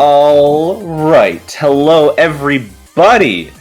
All right. Hello, everybody.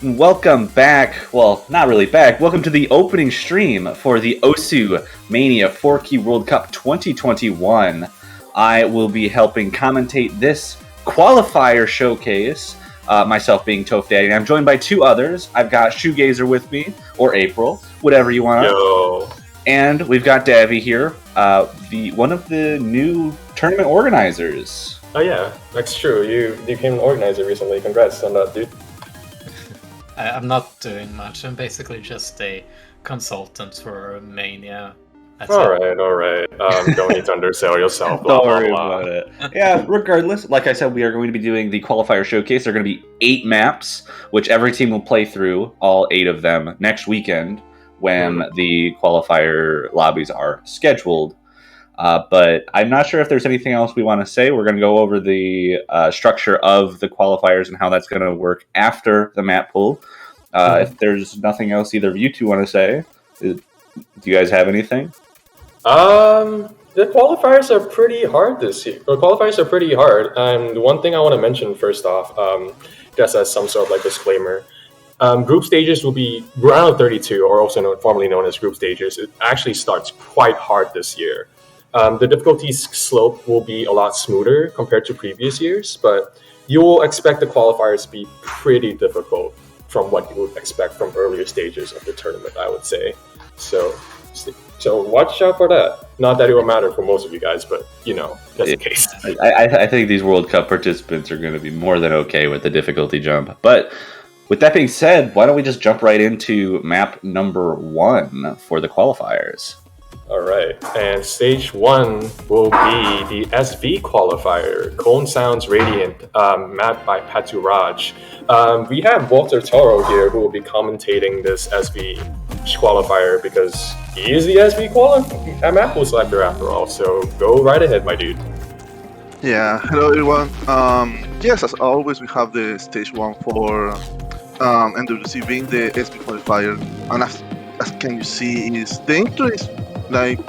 Welcome back. Well, not really back. Welcome to the opening stream for the OSU Mania 4Key World Cup 2021. I will be helping commentate this Qualifier Showcase, myself being Toph Daddy. And I'm joined by two others. I've got Shoegazer with me, or April, whatever you want. Yo. And we've got Davy here, one of the new tournament organizers. Oh yeah, that's true. You became an organizer recently. Congrats on that, dude. I'm not doing much. I'm basically just a consultant for Mania. All right. Don't need to undersell yourself. Don't worry about it. Yeah, regardless, like I said, we are going to be doing the Qualifier Showcase. There are going to be 8 maps, which every team will play through, all 8 of them, next weekend when the Qualifier lobbies are scheduled. But I'm not sure if there's anything else we want to say. We're going to go over the structure of the qualifiers and how that's going to work after the map pool. If there's nothing else either of you two want to say, do you guys have anything? The qualifiers are pretty hard this year. The qualifiers are pretty hard. And one thing I want to mention first off, just as some sort of like disclaimer, group stages will be round of 32, or also formerly known as group stages. It actually starts quite hard this year. The difficulty slope will be a lot smoother compared to previous years, but you will expect the qualifiers to be pretty difficult from what you would expect from earlier stages of the tournament, I would say. So watch out for that. Not that it will matter for most of you guys, but, just in case. I think these World Cup participants are going to be more than okay with the difficulty jump. But with that being said, why don't we just jump right into map number 1 for the qualifiers? All right, and stage 1 will be the SV qualifier, Cone Sounds Radiant, mapped by Patu Raj. We have Walter Toro here who will be commentating this SV qualifier because he is the SV Mappool selector after all, so go right ahead, my dude. Yeah, hello everyone. Yes, as always, we have the stage 1 for NWC being the SV qualifier, and as can you see, the intro is like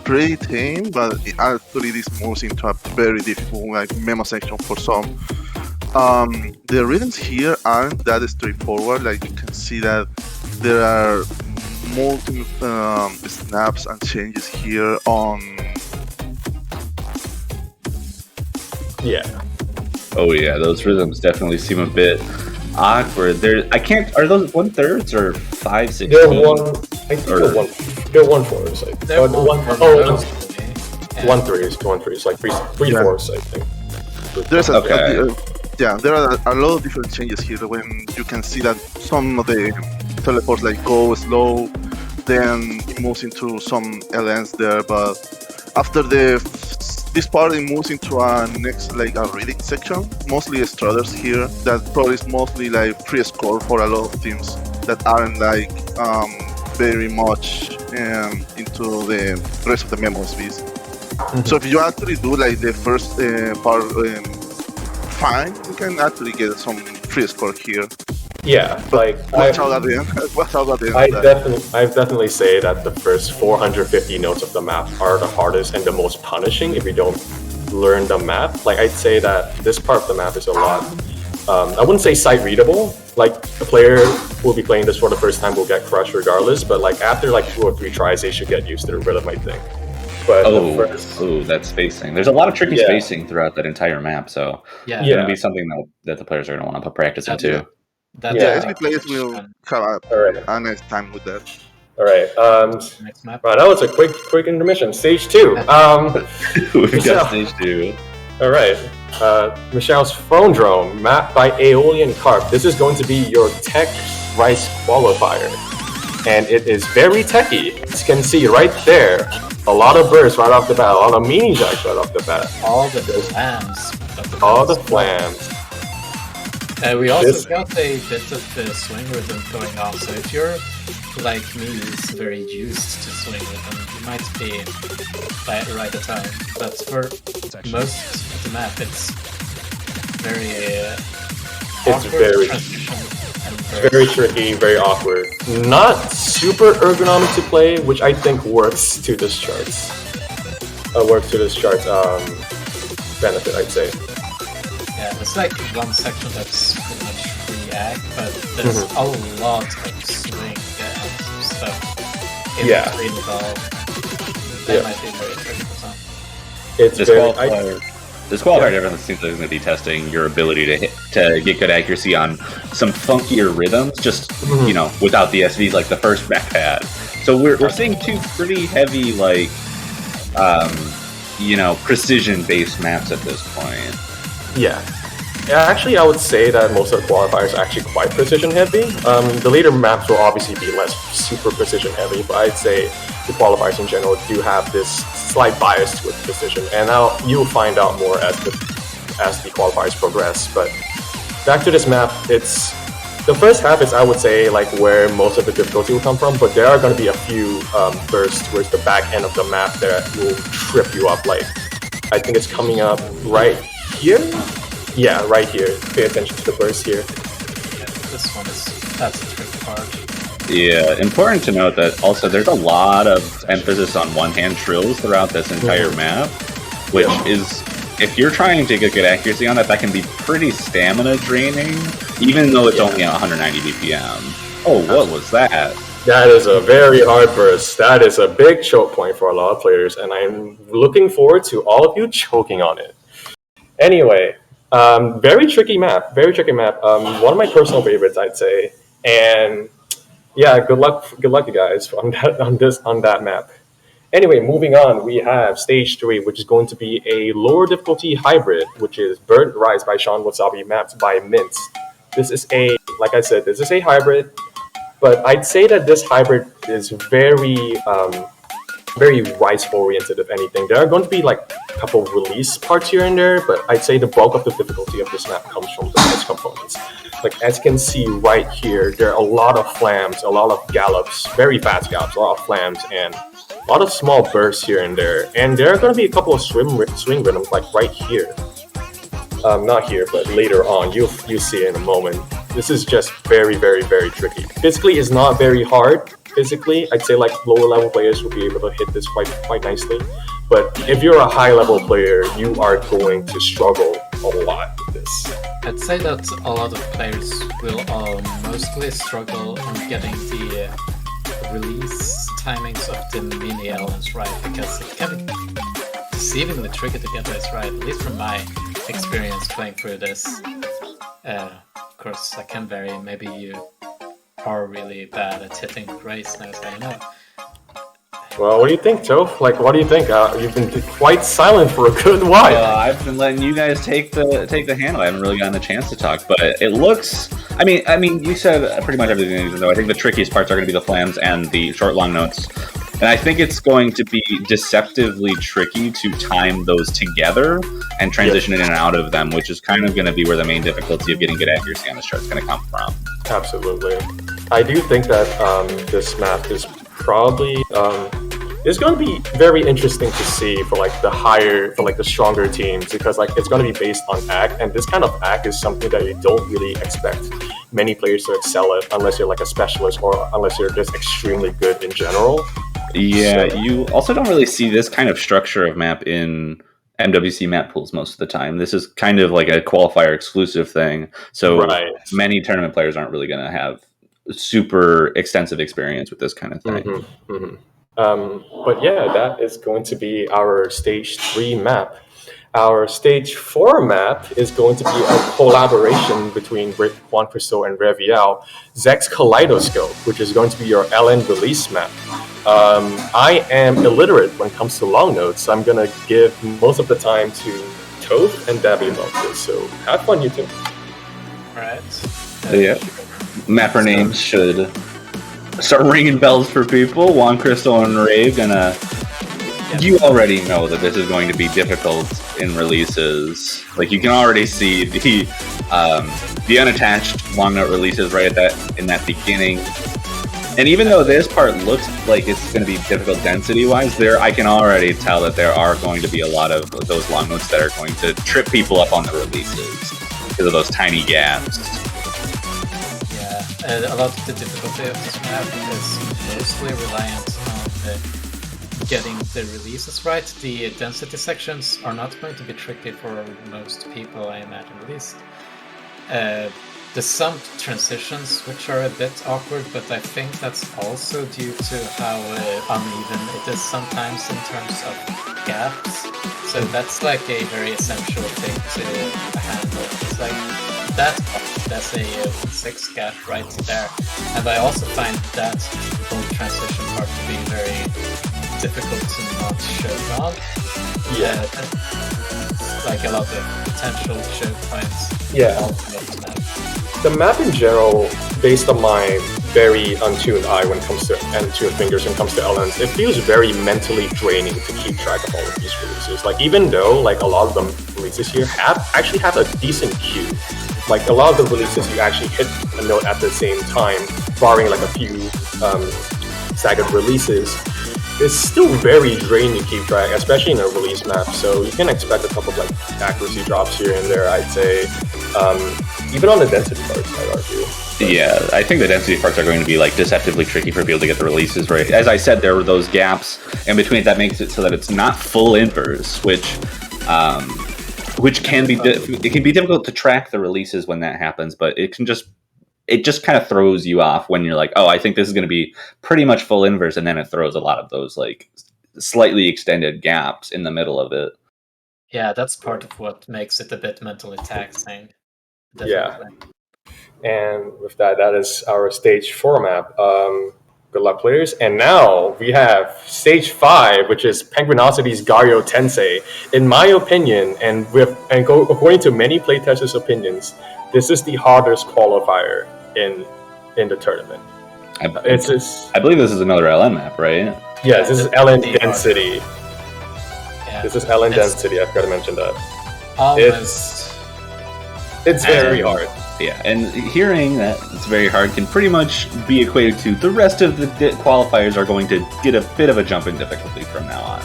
pretty tame, but actually this moves into a very difficult memo section for some. The rhythms here aren't that straightforward. Like you can see that there are multiple snaps and changes here on. Yeah. Oh yeah, those rhythms definitely seem a bit awkward. Are those 1/3 or 5/16? They're 1/4s. They're 1/3s, like 3/4s, I think. There are a lot of different changes here when you can see that some of the teleports go slow, then it moves into some LNs there, but after this part it moves into a next a reading section, mostly Struthers here, that probably is mostly pre-score for a lot of teams that aren't very much into the rest of the memo SVs. So if you actually do the first part fine, you can actually get some free score here. Yeah, watch out at the end. Watch out at the end. I definitely say that the first 450 notes of the map are the hardest and the most punishing if you don't learn the map. I'd say that this part of the map is a lot. I wouldn't say sight readable. The player who will be playing this for the first time will get crushed regardless, but after 2 or 3 tries, they should get used to the rhythm, I think. But that spacing. There's a lot of tricky spacing throughout that entire map, so it's going to be something that the players are going to want to put practice into. SV players will have a nice time with that. All right. Next map. Right, that was a quick intermission. Stage 2. We've got stage 2. All right. Michelle's Phone Drone, mapped by Aeolian Carp. This is going to be your Tech Rice qualifier. And it is very techy. As you can see right there, a lot of bursts right off the bat, a lot of mini jacks right off the bat. All the flams. We also got a bit of the swing rhythm going on, so if you're like me, who's very used to swing rhythm, you might be right at time. But for most of the map, it's very awkward transition. Very tricky, very awkward. Not super ergonomic to play, which I think works to this chart's benefit, I'd say. Yeah, there's like one section that's pretty much free ag, but there's a lot of swing and stuff in between it all. That might be very tricky for some. It's This qualifier definitely seems like it's going to be testing your ability to get good accuracy on some funkier rhythms, just you know, without the SVs like the first map had. So we're seeing two pretty heavy, like, you know, precision-based maps at this point. Yeah. Actually, I would say that most of the qualifiers are actually quite precision-heavy. The later maps will obviously be less super precision-heavy, but I'd say the qualifiers in general do have this slight bias towards precision, and now you'll find out more as the qualifiers progress. But back to this map, it's the first half is, I would say, like where most of the difficulty will come from, but there are going to be a few bursts towards the back end of the map that will trip you up. Like, I think it's coming up right here. Yeah, right here. Pay attention to the burst here. Yeah, this one that's a tricky part. Yeah, important to note that also there's a lot of emphasis on one-hand trills throughout this entire map, which is, if you're trying to get good accuracy on that, that can be pretty stamina draining, even though it's only at 190 BPM. Oh, what was that? That is a very hard burst. That is a big choke point for a lot of players, and I'm looking forward to all of you choking on it. Anyway, very tricky map. Very tricky map. One of my personal favorites, I'd say. And yeah, good luck, you guys, on that map. Anyway, moving on, we have stage 3, which is going to be a lower difficulty hybrid, which is Burnt Rise by Sean Wasabi, mapped by Mint. This is like I said, this is a hybrid, but I'd say that this hybrid is very Rise-oriented, if anything. There are going to be like a couple release parts here and there, but I'd say the bulk of the difficulty of this map comes from the Rise components. Like, as you can see right here, there are a lot of flams, a lot of gallops, very fast gallops, a lot of flams, and a lot of small bursts here and there. And there are going to be a couple of swing rhythms, like right here. Not here, but later on. You'll see it in a moment. This is just very, very, very tricky. Physically, it's not very hard. Physically, I'd say like lower level players will be able to hit this quite nicely. But if you're a high level player, you are going to struggle a lot with this. I'd say that a lot of players will mostly struggle on getting the release timings of the mini elements right, because it can be deceivingly tricky to get this right, at least from my experience playing through this. Of course, that can vary. Maybe you are really bad at hitting race now, so I know. Well, what do you think, Joe? Like, what do you think? You've been quite silent for a good while. I've been letting you guys take the handle. I haven't really gotten the chance to talk, but it looks. I mean, you said pretty much everything. Even though I think the trickiest parts are going to be the flams and the short long notes, and I think it's going to be deceptively tricky to time those together and transition in and out of them, which is kind of going to be where the main difficulty of getting good accuracy on this chart is going to come from. Absolutely, I do think that this map is probably it's going to be very interesting to see for like the stronger teams, because like it's going to be based on ag, and this kind of ag is something that you don't really expect many players to excel at unless you're like a specialist or unless you're just extremely good in general. Yeah, so you also don't really see this kind of structure of map in MWC map pools most of the time. This is kind of like a qualifier exclusive thing, so many tournament players aren't really going to have super extensive experience with this kind of thing. But yeah, that is going to be our stage 3 map. Our stage 4 map is going to be a collaboration between Juan Cristo and Revial, Zek's Kaleidoscope, which is going to be your LN release map. I am illiterate when it comes to long notes, so I'm going to give most of the time to Toph and Debbie about this, so have fun, you two. Alright. Yeah. Mapper names should start ringing bells for people. Juan Cristo and Ray gonna. You already know that this is going to be difficult in releases. Like, you can already see the unattached long note releases right in that beginning. And even though this part looks like it's going to be difficult density-wise, I can already tell that there are going to be a lot of those long notes that are going to trip people up on the releases because of those tiny gaps. A lot of the difficulty of this map is mostly reliant on the getting the releases right. The density sections are not going to be tricky for most people, I imagine, at least. There's some transitions which are a bit awkward, but I think that's also due to how uneven it is sometimes in terms of gaps. So that's like a very essential thing to handle. It's like that's a 6 gap right there. And I also find that whole transition part to be very difficult to not choke on. Yeah. Like a lot of potential choke points. Yeah. The map in general, based on my very untuned eye when it comes to untuned fingers when it comes to LNs, it feels very mentally draining to keep track of all of these releases. Like even though like a lot of them releases here actually have a decent queue. Like a lot of the releases you actually hit a note at the same time, barring like a few staggered releases. It's still very draining to keep track, especially in a release map. So you can expect a couple of like accuracy drops here and there, I'd say. Even on the density parts, I'd argue. Yeah, I think the density parts are going to be like deceptively tricky for people to get the releases right. As I said, there were those gaps in between that makes it so that it's not full inverse, which can be it can be difficult to track the releases when that happens, but it just kind of throws you off when you're like, oh, I think this is going to be pretty much full inverse, and then it throws a lot of those like slightly extended gaps in the middle of it. Yeah, that's part of what makes it a bit mentally taxing. Definitely. Yeah. And with that is our stage 4 map. Good luck, players. And now we have stage 5, which is Penguinosity's Gario Tensei. In my opinion, according to many playtesters' opinions, this is the hardest qualifier in the tournament. I believe this is another LN map, right? Yes, this is LN Density. Yeah. This is LN Density. I forgot to mention that. Almost. It's very hard. Yeah, and hearing that it's very hard can pretty much be equated to the rest of the qualifiers are going to get a bit of a jump in difficulty from now on.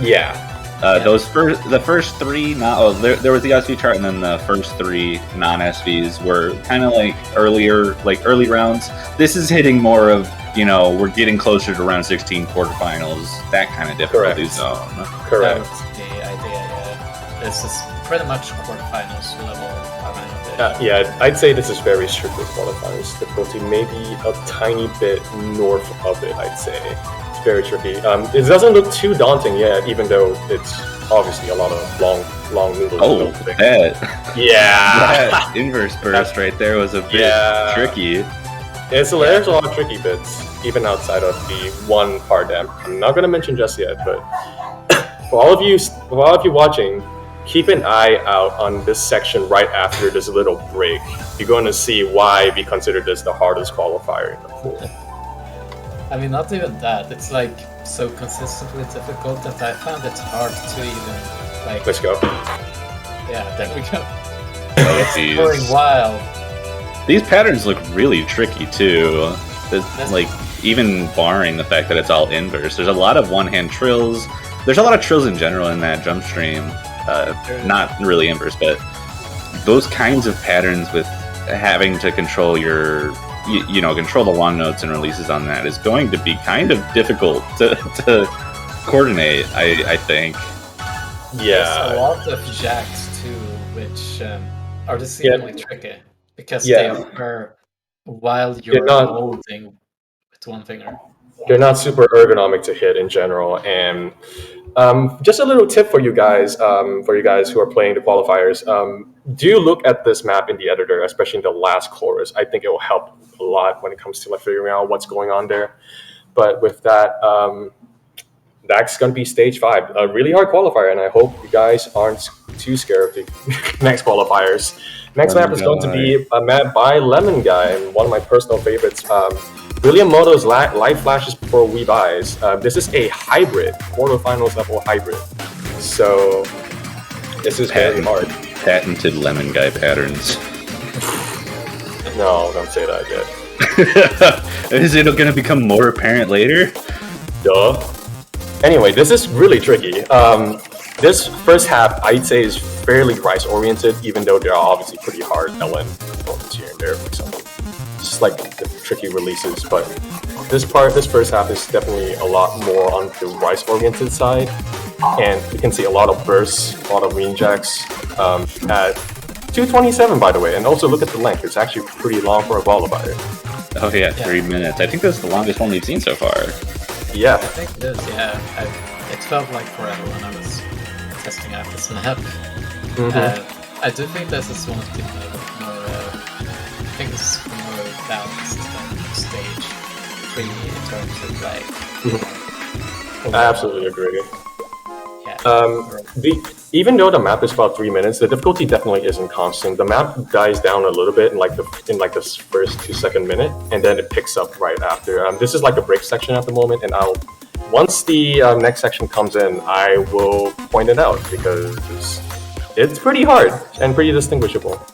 Yeah. The first 3, there was the SV chart, and then the first 3 non-SVs were kind of like early rounds. This is hitting more of, we're getting closer to round 16 quarterfinals, that kind of difficulty zone. Correct. That's the idea, yeah. This is pretty much quarterfinals level. Yeah, I'd say this is very strictly qualifiers difficulty, maybe a tiny bit north of it, I'd say. It's very tricky. It doesn't look too daunting yet, even though it's obviously a lot of long noodles. Oh, that. Yeah. That inverse burst right there was a bit tricky. There's a lot of tricky bits, even outside of the one part that I'm not going to mention just yet, but for all of you watching, keep an eye out on this section right after this little break. You're going to see why we consider this the hardest qualifier in the pool. I mean, not even that. It's like so consistently difficult that I found it hard to even like. Let's go. Yeah, there we go. It's going wild. These patterns look really tricky too. Like even barring the fact that it's all inverse, there's a lot of one-hand trills. There's a lot of trills in general in that jump stream. Not really inverse, but those kinds of patterns with having to control control the long notes and releases on that is going to be kind of difficult to coordinate, I think. Yeah. There's a lot of jacks too, which are deceivingly tricky because they occur while you're holding with one finger. They're not super ergonomic to hit in general, and just a little tip for you guys who are playing the qualifiers. Do look at this map in the editor, especially in the last chorus. I think it will help a lot when it comes to figuring out what's going on there. But with that, that's going to be stage 5, a really hard qualifier, and I hope you guys aren't too scared of the next qualifiers. Next map is going to be a map by Lemon Guy, and one of my personal favorites. William Moto's Light Flashes Before We Buys. This is a hybrid, quarterfinals level hybrid. So this is very hard. Patented Lemon Guy patterns. No, don't say that yet. Is it going to become more apparent later? Duh. Anyway, this is really tricky. This first half, I'd say, is fairly Grice-oriented, even though there are obviously pretty hard LN components here and there, for example. it's like the tricky releases, but this first half is definitely a lot more on the Rice-oriented side, and you can see a lot of bursts, a lot of rejects at 2:27, by the way, and also look at the length. It's actually pretty long for a qualifier. Oh yeah, 3 minutes. I think that's the longest one we've seen so far. Yeah. I think it is, yeah. It felt like forever when I was testing out this map. I do think this is one of the more, I think it's more balanced than stage 3 in terms of like... I absolutely agree. Yeah. Even though the map is about 3 minutes, the difficulty definitely isn't constant. The map dies down a little bit in like the first 2-second minute, and then it picks up right after. This is like a break section at the moment, and once the next section comes in, I will point it out because it's pretty hard and pretty distinguishable.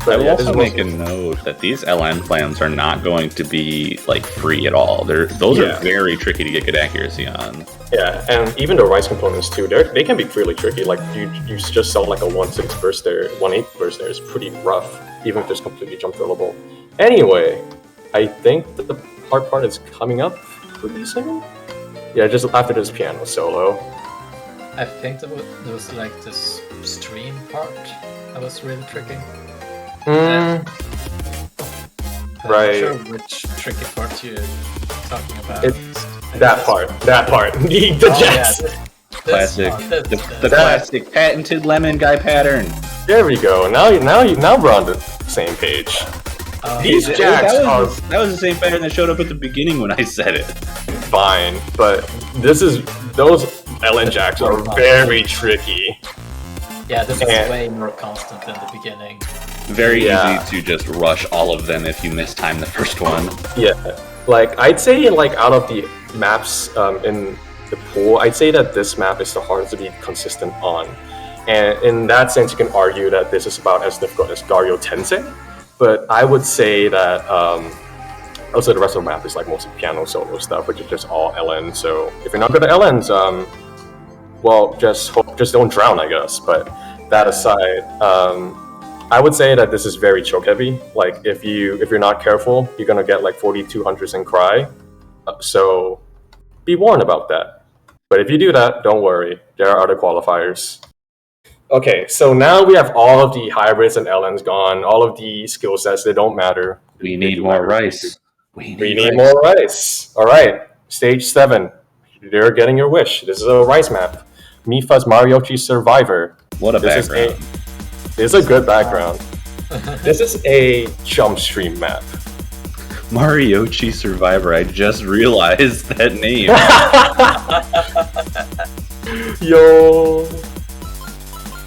I will also make a note that these LN plans are not going to be like free at all. Those are very tricky to get good accuracy on. Yeah, and even the Rice components too, they can be really tricky. Like you just sell like a 1.6 burst there, 1.8 burst there is pretty rough, even if it's completely jump fillable. Anyway, I think that the hard part is coming up pretty soon. Yeah, just after this piano solo. I think there was like this stream part that was really tricky. Right. I'm not sure which tricky part you're talking about. That part. The jets. Classic. The classic patented lemon guy pattern. There we go. Now we're on the same page. These jacks that was the same pattern that showed up at the beginning when I said it. Fine, but those LN jacks are very tricky. Yeah, this is way more constant than the beginning. Very easy to just rush all of them if you mistime the first one. Yeah, like I'd say like out of the maps in the pool, I'd say that this map is the hardest to be consistent on. And in that sense, you can argue that this is about as difficult as Gario Tensei. But I would say that also the rest of the map is like mostly piano solo stuff, which is just all LN. So if you're not good at LNs, well, just don't drown, I guess. But that aside, I would say that this is very choke heavy. Like if you're not careful, you're gonna get like 4200s and cry. So be warned about that. But if you do that, don't worry. There are other qualifiers. Okay, so now we have all of the hybrids and LNs gone. All of the skill sets, they don't matter. We need more rice. We need more rice. All right, stage 7. You're getting your wish. This is a rice map. Mifa's Mariochi Survivor. What a background. This is a good background. This is a jump stream map. Mariochi Survivor. I just realized that name. Yo.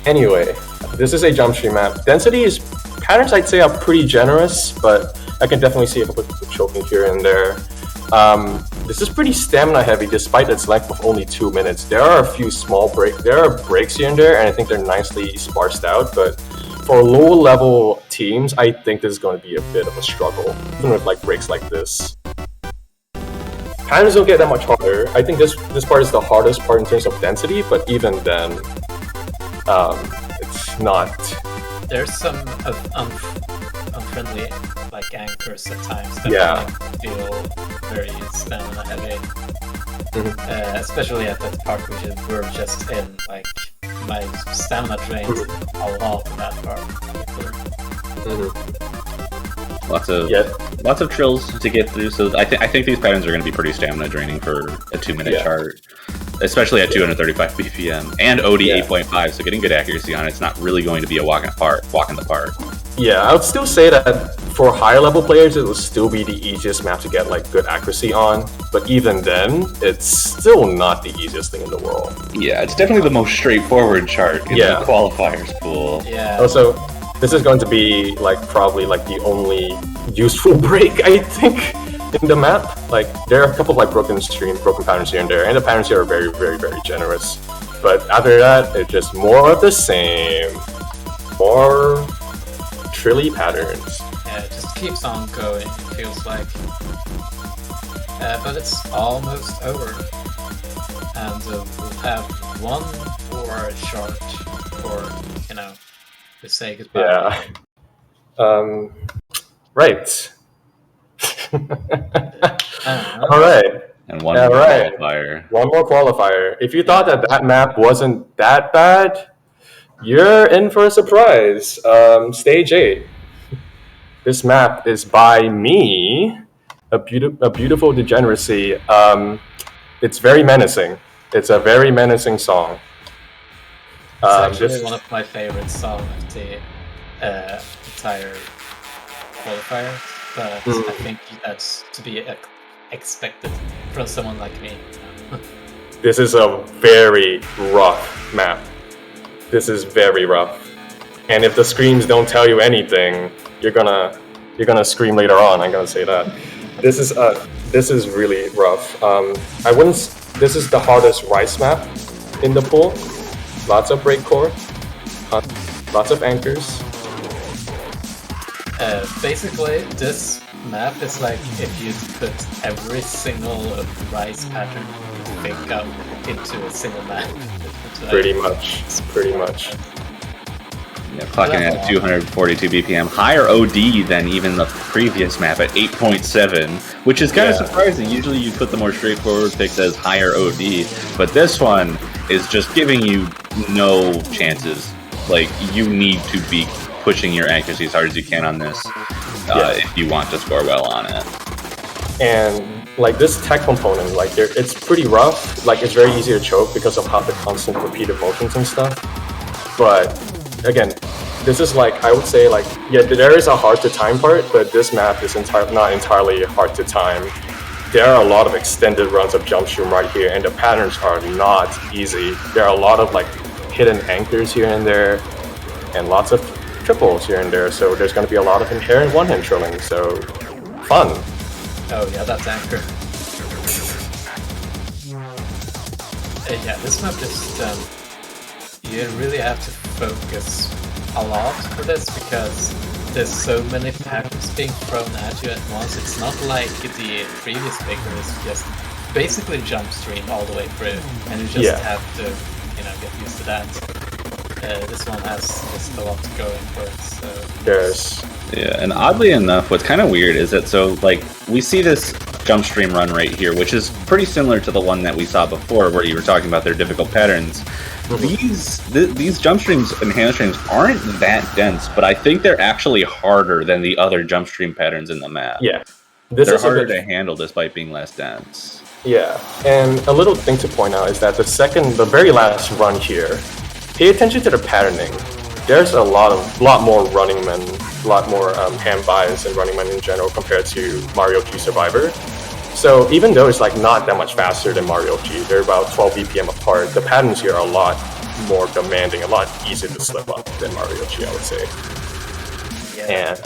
Anyway, this is a jump stream map. Patterns I'd say are pretty generous, but I can definitely see a bit of choking here and there. This is pretty stamina heavy despite its length of only 2 minutes. There are a few small breaks here and there, and I think they're nicely sparsed out, but for low level teams, I think this is going to be a bit of a struggle, even with like breaks like this. Patterns don't get that much harder. I think this part is the hardest part in terms of density, but even then, it's not. There's some unfriendly like anchors at times that make me feel very stamina heavy. Especially at that part we're just in. Like my stamina drains a lot in that part. Lots of trills to get through. So I think these patterns are going to be pretty stamina draining for a 2-minute chart, especially at 235 BPM and OD 8.5. So getting good accuracy on it's not really going to be a walk in the park. Yeah, I would still say that for higher level players, it will still be the easiest map to get like good accuracy on. But even then, it's still not the easiest thing in the world. Yeah, it's definitely the most straightforward chart in the qualifiers pool. Yeah. Also, this is going to be like probably like the only useful break I think in the map. Like there are a couple of like broken patterns here and there, and the patterns here are very, very, very generous. But after that, it's just more of the same, more trilly patterns. Yeah, it just keeps on going. It feels like, but it's almost over, and we'll have one more short, or to say goodbye. Yeah. Right. All right. And one All more right. qualifier. One more qualifier. If you thought that map wasn't that bad, you're in for a surprise. Stage 8. This map is by me, a beautiful degeneracy. It's very menacing. It's a very menacing song. It's actually one of my favorite songs of the entire qualifier, but I think that's to be expected from someone like me. This is a very rough map. This is very rough. And if the screams don't tell you anything, you're gonna scream later on. I'm gonna say that. This is really rough. I wouldn't. This is the hardest rice map in the pool. Lots of break core, lots of anchors. Basically, this map is like if you put every single rice pattern you can think of into a single map. Like, pretty much. Yeah, clocking at 242 BPM, higher OD than even the previous map at 8.7, which is kind of surprising. Usually you put the more straightforward picks as higher OD, but this one is just giving you no chances. Like, you need to be pushing your accuracy as hard as you can on this if you want to score well on it. And like this tech component, like it's pretty rough. Like it's very easy to choke because of how the constant repeated motions and stuff. But again, this is like, I would say like, yeah, there is a hard to time part, but this map is not entirely hard to time. There are a lot of extended runs of jump stream right here, and the patterns are not easy. There are a lot of like hidden anchors here and there, and lots of triples here and there, so there's going to be a lot of inherent one-hand trolling, so fun. Oh yeah, that's anchor. Yeah, this map just, you really have to focus a lot for this because there's so many patterns being thrown at you at once. It's not like the previous picker is just basically jump stream all the way through, and you just have to, get used to that. This one has just a lot going for it, so... Yes. Yeah, and oddly enough, what's kind of weird is that, so, like, we see this jump stream run right here, which is pretty similar to the one that we saw before, where you were talking about their difficult patterns. These jump streams and hand streams aren't that dense, but I think they're actually harder than the other jump stream patterns in the map. Yeah. They're harder to handle despite being less dense. Yeah, and a little thing to point out is that the very last run here, pay attention to the patterning. There's a lot more running men, a lot more hand bias in running men in general compared to Mario G Survivor. So even though it's like not that much faster than Mario G, they're about 12 BPM apart. The patterns here are a lot more demanding, a lot easier to slip up than Mario G, I would say. Yeah. And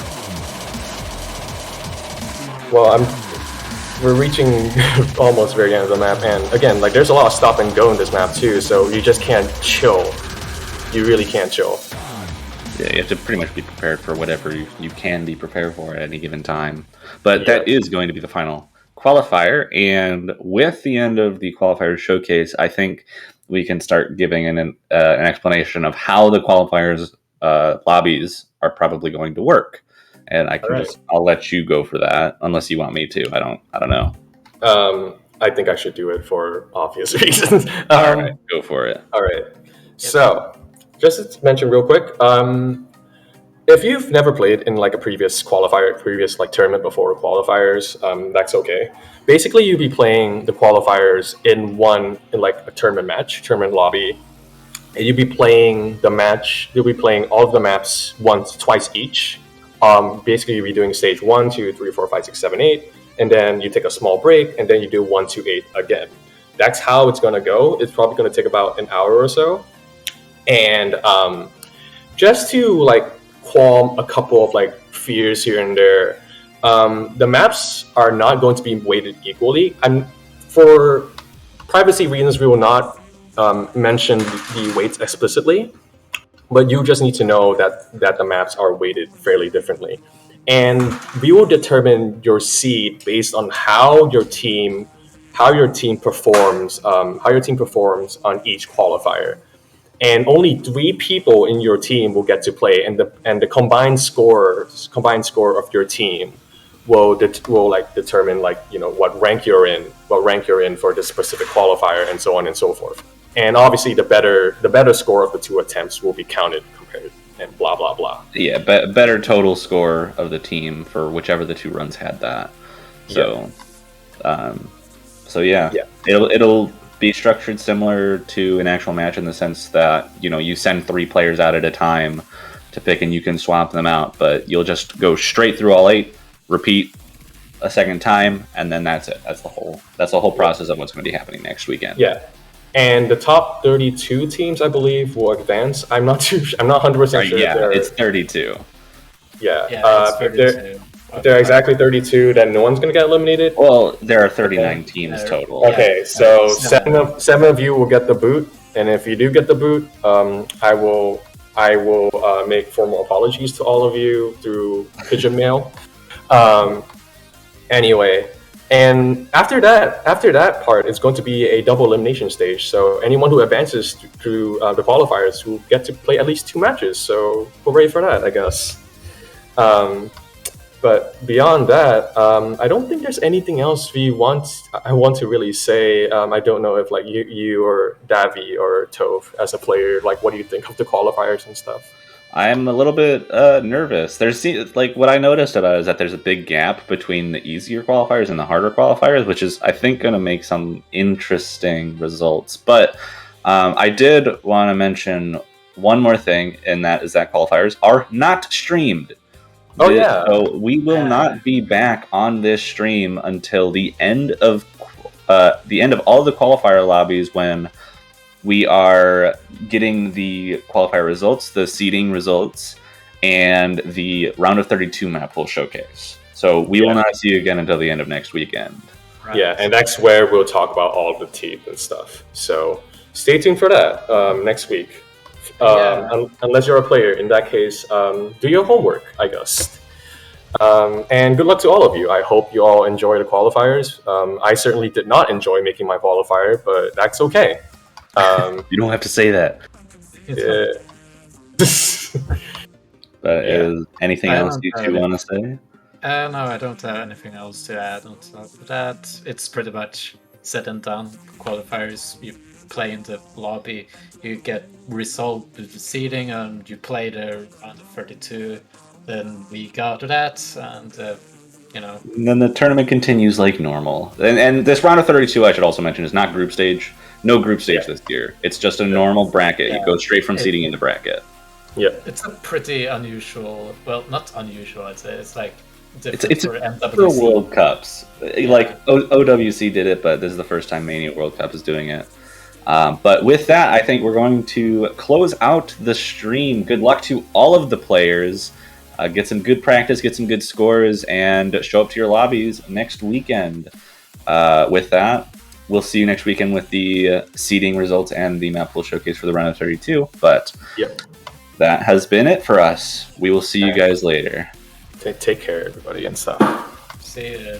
well, we're reaching almost very end of the map, and again, like there's a lot of stop and go in this map too, so you just can't chill. You really can't chill. Yeah, you have to pretty much be prepared for whatever you can be prepared for at any given time. But that is going to be the final qualifier, and with the end of the qualifier showcase, I think we can start giving an explanation of how the qualifiers lobbies are probably going to work. And I'll let you go for that, unless you want me to. I don't know. I think I should do it for obvious reasons. All right, go for it. All right. So, just to mention real quick, if you've never played in like a previous like tournament before qualifiers, that's okay. Basically, you'll be playing the qualifiers in like a tournament lobby. And you'll be playing all of the maps twice each. Basically, you'll be doing stage 1, 2, 3, 4, 5, 6, 7, 8, and then you take a small break, and then you do 1, 2, 8 again. That's how it's going to go. It's probably going to take about an hour or so. And just to like qualm a couple of like fears here and there, the maps are not going to be weighted equally. And for privacy reasons, we will not mention the weights explicitly. But you just need to know that the maps are weighted fairly differently. And we will determine your seed based on how your team performs on each qualifier. And only 3 people in your team will get to play, and the combined score of your team will determine what rank you're in for this specific qualifier, and so on and so forth. And obviously, the better score of the two attempts will be counted compared, and blah blah blah. Yeah, better total score of the team for whichever the two runs had that. So, yeah. It'll be structured similar to an actual match in the sense that you send 3 players out at a time to pick, and you can swap them out, but you'll just go straight through all 8, repeat a second time, and then that's it. That's the whole process of what's going to be happening next weekend. Yeah. And the top 32 teams, I believe, will advance. I'm not 100% sure. Yeah, it's 32. Yeah, it's 32. If they're exactly 32, then no one's going to get eliminated. Well, there are 39 teams total. Okay, so seven of you will get the boot, and if you do get the boot, I will make formal apologies to all of you through pigeon mail. Anyway. And after that part, it's going to be a double elimination stage. So anyone who advances through the qualifiers will get to play at least 2 matches. So hooray for that, I guess. But beyond that, I don't think there's anything else I want to really say. I don't know if you or Davi or Tove as a player, what do you think of the qualifiers and stuff? I'm a little bit nervous. There's what I noticed about it is that there's a big gap between the easier qualifiers and the harder qualifiers, which is I think going to make some interesting results. But I did want to mention one more thing, and that is that qualifiers are not streamed. Oh yeah. So we will not be back on this stream until the end of all the qualifier lobbies, when we are getting the qualifier results, the seeding results, and the round of 32 Mappool Showcase. So we will not see you again until the end of next weekend. Right. Yeah, and that's where we'll talk about all the teams and stuff. So stay tuned for that next week. Unless you're a player, in that case, do your homework, I guess. And good luck to all of you. I hope you all enjoy the qualifiers. I certainly did not enjoy making my qualifier, but that's okay. You don't have to say that. But is anything else you two want to say? No, I don't have anything else to add on top of that. It's pretty much said and done. Qualifiers, you play in the lobby, you get resolved with the seeding, and you play the round of 32. Then we go to that, and And then the tournament continues like normal. And this round of 32, I should also mention, is not group stage. No group stage this year. It's just a normal bracket. You go straight from seeding into bracket. Yeah. It's a pretty unusual, well, not unusual, I'd say. It's different it's for MWC. For World Cups. OWC did it, but this is the first time Mania World Cup is doing it. But with that, I think we're going to close out the stream. Good luck to all of the players. Get some good practice, get some good scores, and show up to your lobbies next weekend. With that, we'll see you next weekend with the seeding results and the Mappool Showcase for the round of 32. But that has been it for us. We will see you guys later. Take care, everybody, and stuff. See ya.